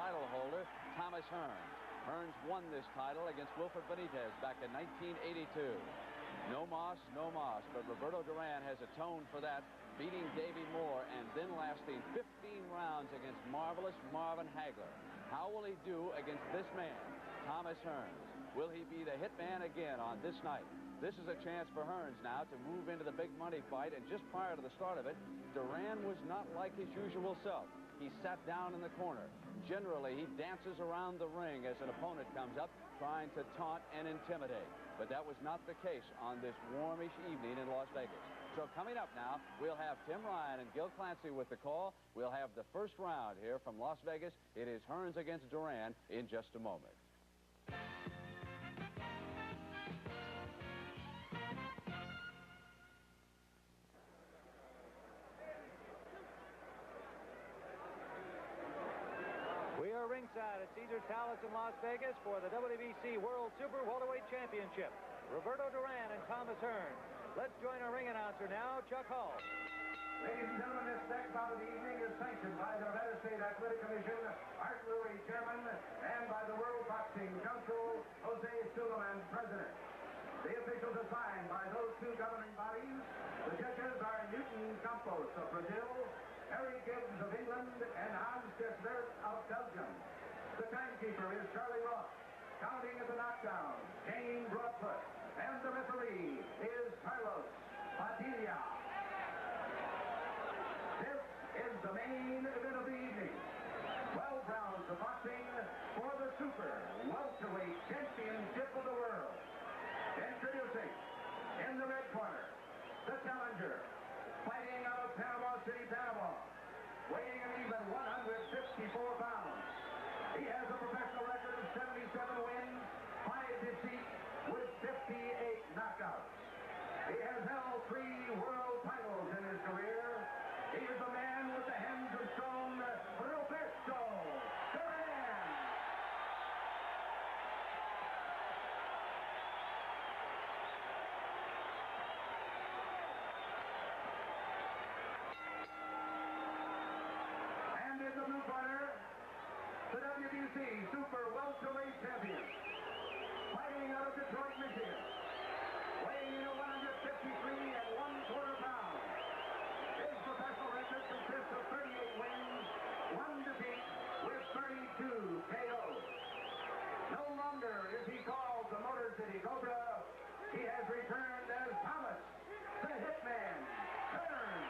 title holder, Thomas Hearns. Hearns won this title against Wilfred Benitez back in 1982. No moss, but Roberto Duran has atoned for that, beating Davey Moore and then lasting 15 rounds against marvelous Marvin Hagler. How will he do against this man, Thomas Hearns? Will he be the Hitman again on this night? This is a chance for Hearns now to move into the big money fight, and just prior to the start of it, Duran was not like his usual self. He sat down in the corner. Generally, he dances around the ring as an opponent comes up, trying to taunt and intimidate. But that was not the case on this warmish evening in Las Vegas. So coming up now, we'll have Tim Ryan and Gil Clancy with the call. We'll have the first round here from Las Vegas. It is Hearns against Duran in just a moment. We are ringside at Caesars Palace in Las Vegas for the WBC World Super Welterweight Championship. Roberto Duran and Thomas Hearns. Let's join our ring announcer now, Chuck Hall. Ladies and gentlemen, this next bout of the evening is sanctioned by the Nevada State Athletic Commission, Art Louis, Chairman, and by the World Boxing Council, Jose Suleiman, President. The officials are signed by those two governing bodies. The judges are Newton Campos of Brazil, Harry Gibbs of England, and Hans Kessler of Belgium. The timekeeper is Charlie Ross. Counting at the knockdown, Jane Broadfoot. And the referee is Carlos Padilla. This is the main event of the evening. 12 rounds of boxing for the Super Welterweight Championship of the world. Introducing, in the red corner, the challenger, fighting out of Panama City, Panama, weighing an even 154 pounds. He has a professional record of 77 wins, 5 defeats, with 58 knockouts. He has held 3 world titles in his career. He is the man with the hands of stone, Roberto Duran. And in the blue corner, the WBC Super Welterweight Champion, fighting out of Detroit, Michigan, weighing in at 153 1/4 pounds. His professional record consists of 38 wins, 1 defeat, with 32 KOs. No longer is he called the Motor City Cobra. He has returned as Thomas, the Hitman, Hearns.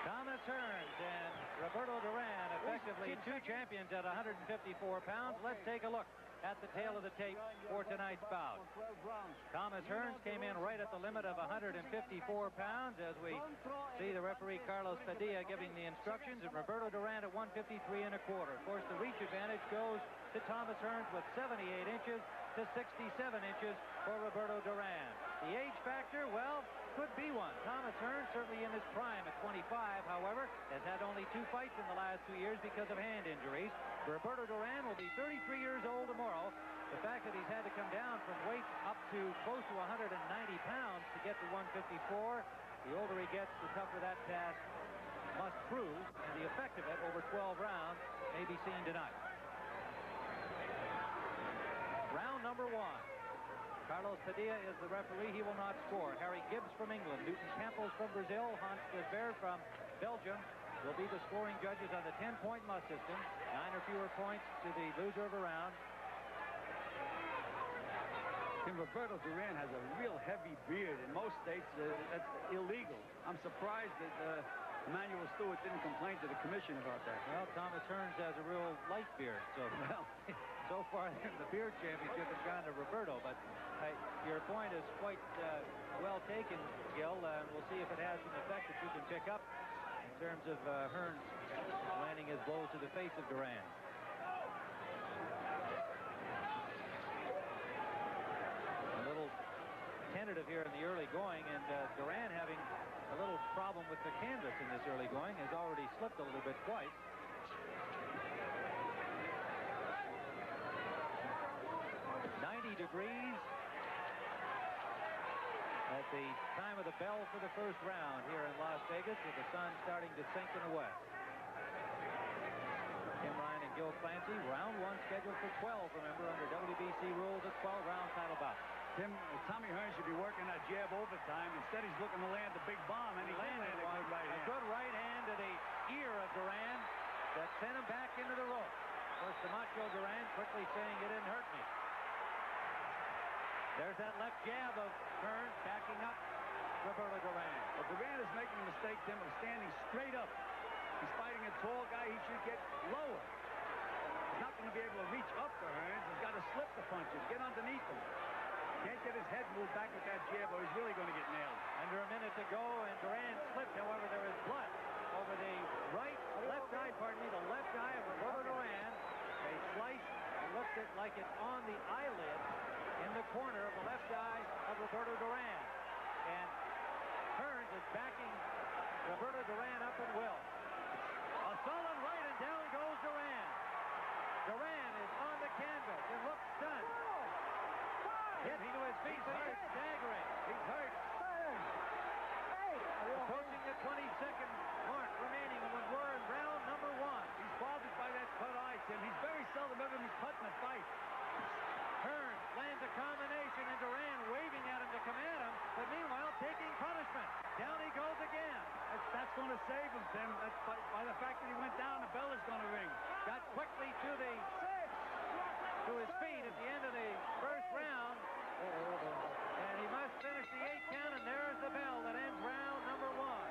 Thomas Hearns and Roberto Duran, effectively 2 champions at 154 pounds. Let's take a look at the tail of the tape for tonight's bout. Thomas Hearns came in right at the limit of 154 pounds as we see the referee Carlos Padilla giving the instructions, and Roberto Duran at 153 1/4. Of course, the reach advantage goes to Thomas Hearns with 78 inches to 67 inches for Roberto Duran. The age factor, well, could be one. Thomas Hearns, certainly in his prime at 25, however, has had only 2 fights in the last 2 years because of hand injuries. Roberto Duran will be 33 years old tomorrow. The fact that he's had to come down from weight up to close to 190 pounds to get to 154, the older he gets, the tougher that task must prove, and the effect of it over 12 rounds may be seen tonight. Round number 1. Carlos Padilla is the referee. He will not score. Harry Gibbs from England, Newton Campos from Brazil, Hans Kessler from Belgium will be the scoring judges on the 10-point must system. 9 or fewer points to the loser of a round. And Roberto Duran has a real heavy beard. In most states, that's illegal. I'm surprised that Emmanuel Stewart didn't complain to the commission about that. Well, Thomas Hearns has a real light beard, so well, so far the beard championship has gone to Roberto. But your point is quite well taken, Gil. We'll see if it has an effect that you can pick up in terms of Hearns landing his blows to the face of Duran. A little tentative here in the early going, and Duran having a little problem with the canvas in this early going, has already slipped a little bit twice. Degrees. at the time of the bell for the first round here in Las Vegas, with the sun starting to sink in the west. Tim Ryan and Gil Clancy, round one scheduled for 12, remember, under WBC rules, a 12-round title bout. Tommy Hearns should be working that jab overtime. Instead, he's looking to land the big bomb, and he landed a good right hand. A good right hand to the ear of Duran that sent him back into the rope. Of course, the Macho Duran quickly saying, "It didn't hurt me." There's that left jab of Hearns backing up Roberto Duran. Well, Duran is making a mistake, Tim, of standing straight up. He's fighting a tall guy. He should get lower. He's not going to be able to reach up to Hearns. He's got to slip the punches, get underneath him. Can't get his head moved back with that jab, or he's really going to get nailed. Under a minute to go, and Duran slipped. However, there is blood over the left eye, the left eye of Roberto Duran. They sliced and left it like it's on the eyelid in the corner of the left eye of Roberto Duran. And Hearns is backing Roberto Duran up at will. A solid right, and down goes Duran. Duran is on the canvas and looks stunned. Hit to his feet, but he's staggering. He's hurt. Approaching the 22nd mark remaining, and we're in round number one. He's bothered by that cut eye, Tim. He's very seldom ever been cut in a fight. Hearns lands a combination, and Duran waving at him to come at him, but meanwhile taking punishment. Down he goes again. That's going to save him, Tim. That's by the fact that he went down, the bell is going to ring. Got quickly to his feet at the end of the first round. And he must finish the 8 count, and there's the bell that ends round number one.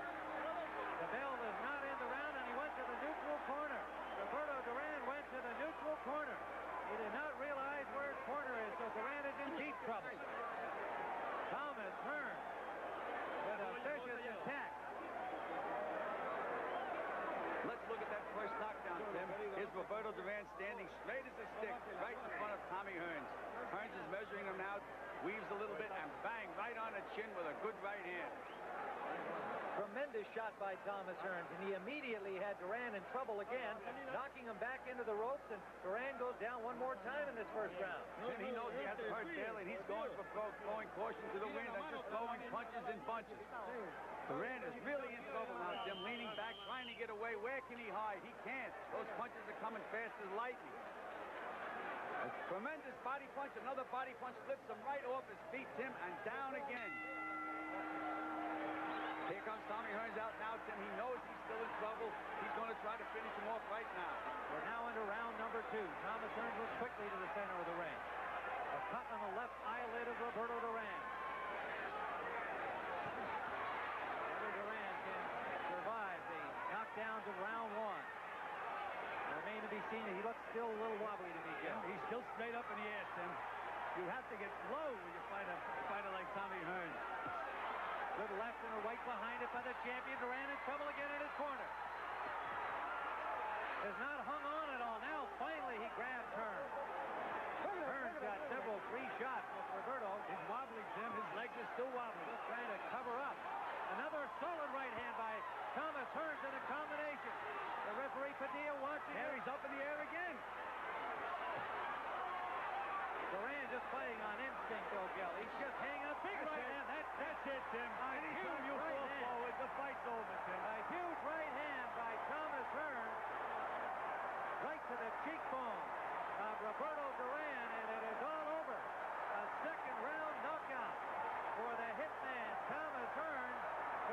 The bell does not end the round, and he went to the neutral corner. Roberto Duran went to the neutral corner. He did not realize where his corner is, so Duran is in deep trouble. Thomas Hearns with a vicious attack. Let's look at that first knockdown, Tim. Here's Roberto Duran standing straight as a stick, right in front of Tommy Hearns. Hearns is measuring him now, weaves a little bit, and bang, right on the chin with a good right hand. Tremendous shot by Thomas Hearns, and he immediately had Duran in trouble again, knocking him back into the ropes, and Duran goes down one more time in this first round. Tim, he knows he has to hurt Bailey, and he's going for throwing caution to the wind and just throwing punches in bunches. Duran is really in trouble now, Tim, leaning back, trying to get away. Where can he hide? He can't. Those punches are coming fast as lightning. A tremendous body punch, another body punch, flips him right off his feet, Tim, and down again. Here comes Tommy Hearns out now, Tim. He knows he's still in trouble. He's going to try to finish him off right now. We're now into round number two. Thomas Hearns moves quickly to the center of the ring. A cut on the left eyelid of Roberto Duran. Roberto Duran can survive the knockdowns of round one. Remain to be seen. He looks still a little wobbly to me, Jim. He's still straight up in the air, Tim. You have to get low when you fight a fighter like Tommy Hearns. Good left and a right behind it by the champion. Duran in trouble again in his corner. Has not hung on at all. Now, finally, he grabs Hearns. Hearns got several free shots with Roberto. He's wobbly, Tim. His legs are still wobbly. Just trying to cover up. Another solid right hand by Thomas Hearns in a combination. The referee Padilla watching. There, he's up in the air again. Duran just playing on instinct, though, Gil. He's just hanging a big right hand. That's it, Tim. Anytime you fall forward, the fight's over, Tim. A huge right hand by Thomas Hearns. Right to the cheekbone of Roberto Duran, and it is all over. A second round knockout for the Hitman, Thomas Hearns,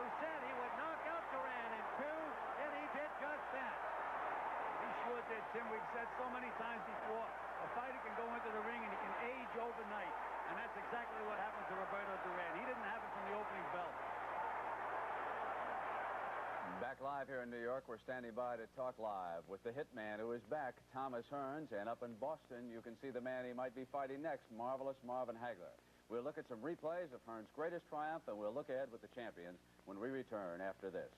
who said he would knock out Duran in two, and he did just that. He sure did, Tim. We've said so many times before, a fighter can go into the ring and he can age overnight. And that's exactly what happened to Roberto Duran. He didn't have it from the opening bell. Back live here in New York, we're standing by to talk live with the Hitman, who is back, Thomas Hearns. And up in Boston, you can see the man he might be fighting next, Marvelous Marvin Hagler. We'll look at some replays of Hearns' greatest triumph, and we'll look ahead with the champions when we return after this.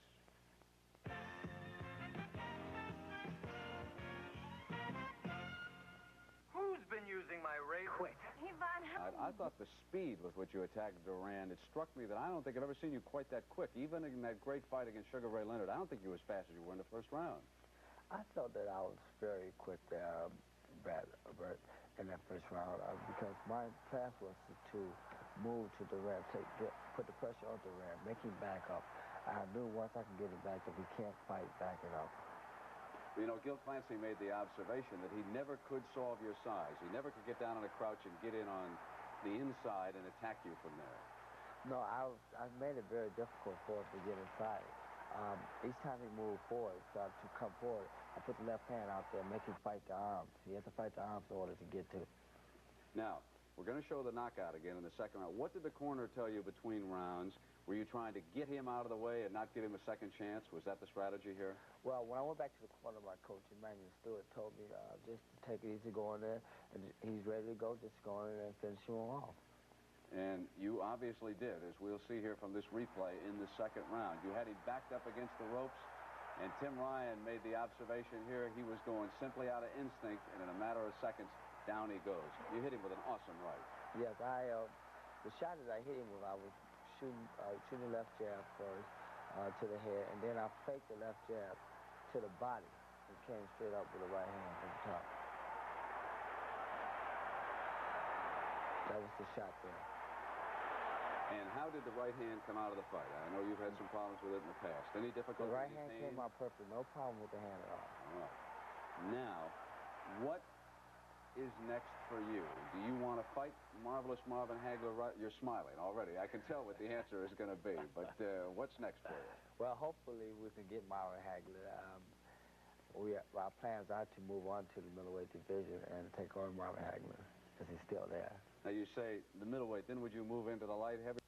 Who's been using my razor? Quit. I thought the speed with which you attacked Duran, it struck me that I don't think I've ever seen you quite that quick. Even in that great fight against Sugar Ray Leonard, I don't think you were as fast as you were in the first round. I thought that I was very quick there, Bert, in that first round, because my task was to move to the red, take put the pressure on Duran, make him back up. I knew once I can get him back up, he can't fight backing up. You know, Gil Clancy made the observation that he never could solve your size. He never could get down on a crouch and get in on the inside and attack you from there. No, I made it very difficult for him to get inside. Each time he moved forward, started to come forward, I put the left hand out there, make him fight the arms. He has to fight the arms in order to get to it. Now, we're going to show the knockout again in the second round. What did the corner tell you between rounds? Were you trying to get him out of the way and not give him a second chance? Was that the strategy here? Well, when I went back to the corner, my coach, Emmanuel Stewart, told me just to take it easy, go in there, and he's ready to go, just go in there and finish him off. And you obviously did, as we'll see here from this replay in the second round. You had him backed up against the ropes, and Tim Ryan made the observation here. He was going simply out of instinct, and in a matter of seconds, down he goes. You hit him with an awesome right. Yes, the shot that I hit him with, I was shooting the left jab first to the head, and then I faked the left jab to the body and came straight up with the right hand from the top. That was the shot there. And how did the right hand come out of the fight? I know you've had some problems with it in the past. Any difficulty? The right hand came out perfect. No problem with the hand at all. All right. Now, what is next for you? Do you want to fight Marvelous Marvin Hagler? You're smiling already. I can tell what the answer is going to be. But what's next for you? Well, hopefully we can get Marvin Hagler. Our plans are to move on to the middleweight division and take on Marvin Hagler because he's still there. Now, you say the middleweight. Then would you move into the light heavy?